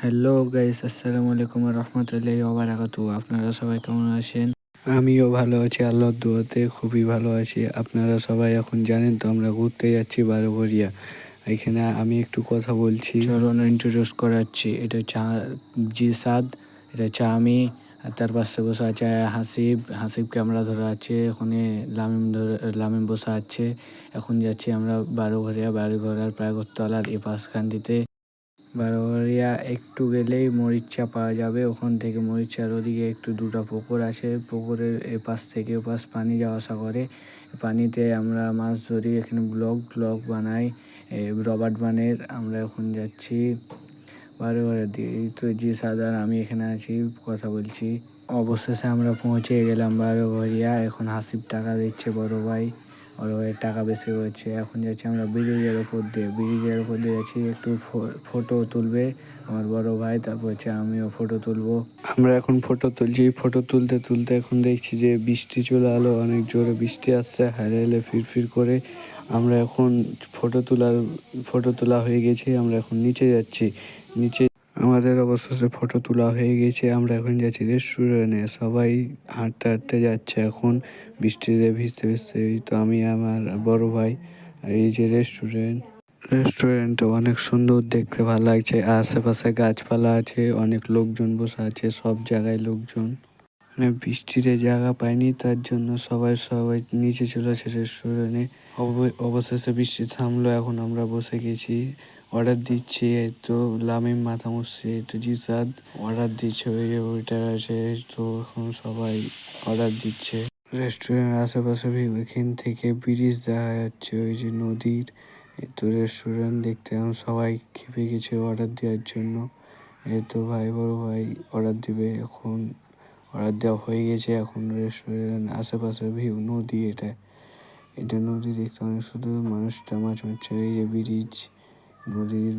Hello guys, আসসালামু আলাইকুম রহমতুল্লাহি ওয়া বারাকাতুহু। আপনারা সবাই কেমন আছেন? আমিও ভালো আছি, আল্লাহর দোয়াতে খুবই ভালো আছি। আপনারা সবাই এখন জানেন তো আমরা ঘুরতে যাচ্ছি বারোঘরিয়া। এখানে আমি একটু কথা বলছি, চলুন ইন্ট্রোডিউস করাচ্ছি। এটা জিসাদ, এটা হচ্ছে আমি, আর তার পাশে বসে আছে হাসিব ক্যামেরা ধরে আছে। ওখানে লামিম বসে আছে। এখন যাচ্ছি আমরা বারোঘরিয়ার প্রাগতলার এ পাশখানটিতে। বারোঘরিয়া একটু গেলেই মরিচা পাওয়া যাবে। ওখান থেকে মরিচার ওদিকে একটু দুটো পুকুর আছে, পুকুরের এপাশ থেকে ওপাশ পানি যাওয়া আসা করে। পানিতে আমরা মাছ ধরি, এখানে ব্লগ বানাই রবার্ট বানের। আমরা এখন যাচ্ছি বারোঘরিয়া দিয়ে। এই তো সাদার আমি এখানে আছি, কথা বলছি। অবশেষে আমরা পৌঁছে গেলাম বারোঘরিয়া। এখন হাসিব টাকা দিচ্ছে বড় ভাইয়ের টাকা বেশি হচ্ছে। এখন যাচ্ছি আমরা ব্রিজের ওপর দিয়ে যাচ্ছি। একটু ফটো তুলবে আমার বড় ভাই, তারপর হচ্ছে আমিও ফটো তুলবো। আমরা এখন ফটো তুলছি। ফটো তুলতে এখন দেখছি যে বৃষ্টি চলে এলো, অনেক জোরে বৃষ্টি আসছে, হাইলে ফির করে। আমরা এখন ফটো তোলা হয়ে গেছে। আমরা এখন নিচে যাচ্ছি। আমাদের অবশেষে ফটো তোলা হয়ে গেছে। আমরা এখন যাচ্ছি রেস্টুরেন্টে। সবাই হাঁটতে যাচ্ছে এখন বৃষ্টিতে ভিজতে। এই তো আমি, আমার বড় ভাই। আর এই যে রেস্টুরেন্ট অনেক সুন্দর, দেখতে ভালো লাগছে। আশেপাশে গাছপালা আছে, অনেক লোকজন বসে আছে, সব জায়গায় লোকজন। মানে বৃষ্টিতে জায়গা পায়নি, তার জন্য সবাই নিচে চলে আসে রেস্টুরেন্টে। অবশেষে বৃষ্টি থামলো, এখন আমরা বসে গেছি। অর্ডার দিচ্ছি, এই তো লামিম মাথা মুছছে, এই তো জিসাদ অর্ডার দিচ্ছে। ওই যে ওইটার আছে, তো এখন সবাই অর্ডার দিচ্ছে। রেস্টুরেন্টের আশেপাশে এখান থেকে ব্রিজ দেখা যাচ্ছে, ওই যে নদীর। এই তো রেস্টুরেন্ট দেখতে এখন সবাই খেপে গেছে অর্ডার দেওয়ার জন্য। এই তো বড় ভাই অর্ডার দিবে এখন। অর্ডার দেওয়া হয়ে গেছে। এখন রেস্টুরেন্ট আশেপাশে নদী। এটা নদী দেখতে অনেক সুন্দর। মানুষটা মাছ মারছে। এই যে নদীর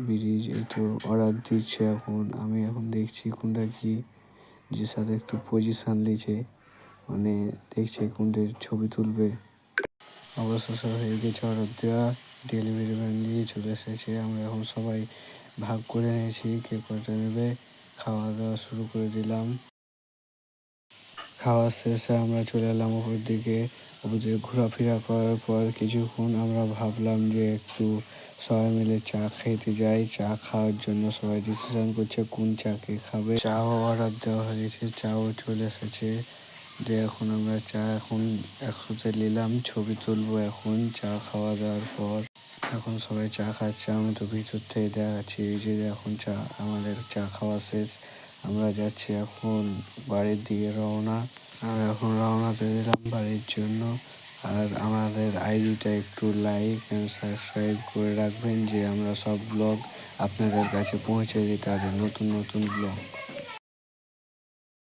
ব্রিজ। এই তো অর্ডার দিচ্ছে এখন। আমি এখন দেখছি কোনটা কি, যে সাথে একটু পজিশন দিচ্ছে, মানে দেখছে কোনটার ছবি তুলবে। অবশেষে হয়ে গেছে অর্ডার দেওয়া। ডেলিভারি ম্যান নিয়ে চলে এসেছে। আমরা এখন সবাই ভাগ করে নিয়েছি কে কটা নেবে। খাওয়া দাওয়া শুরু করে দিলাম। খাওয়া শেষে আমরা চলে এলাম ওপর দিকে ঘোরাফেরা করার পর কিছুক্ষণ আমরা ভাবলাম যে একটু সবাই মিলে চা খেতে যাই। চা খাওয়ার জন্য সবাই ডিসিশন করছে কোন চা কে খাবে। চাও অর্ডার দেওয়া হয়েছে, চাও চলে এসেছে। যে এখন আমরা চা একসাথে নিলাম, ছবি তুলবো এখন চা খাওয়া দাওয়ার পর। এখন সবাই চা খাচ্ছে, আমি তো ভিতর থেকে দেখাচ্ছি। এই যে এখন আমাদের চা খাওয়া শেষ। আমরা যাচ্ছি এখন বাড়ির দিকে রওনা। আমরা এখন রওনা দিয়ে দিলাম বাড়ির জন্য। আর আমাদের আইডিটা একটু লাইক এন্ড সাবস্ক্রাইব করে রাখবেন, যে আমরা সব ব্লগ আপনাদের কাছে পৌঁছে দিই, তাদের নতুন ব্লগ।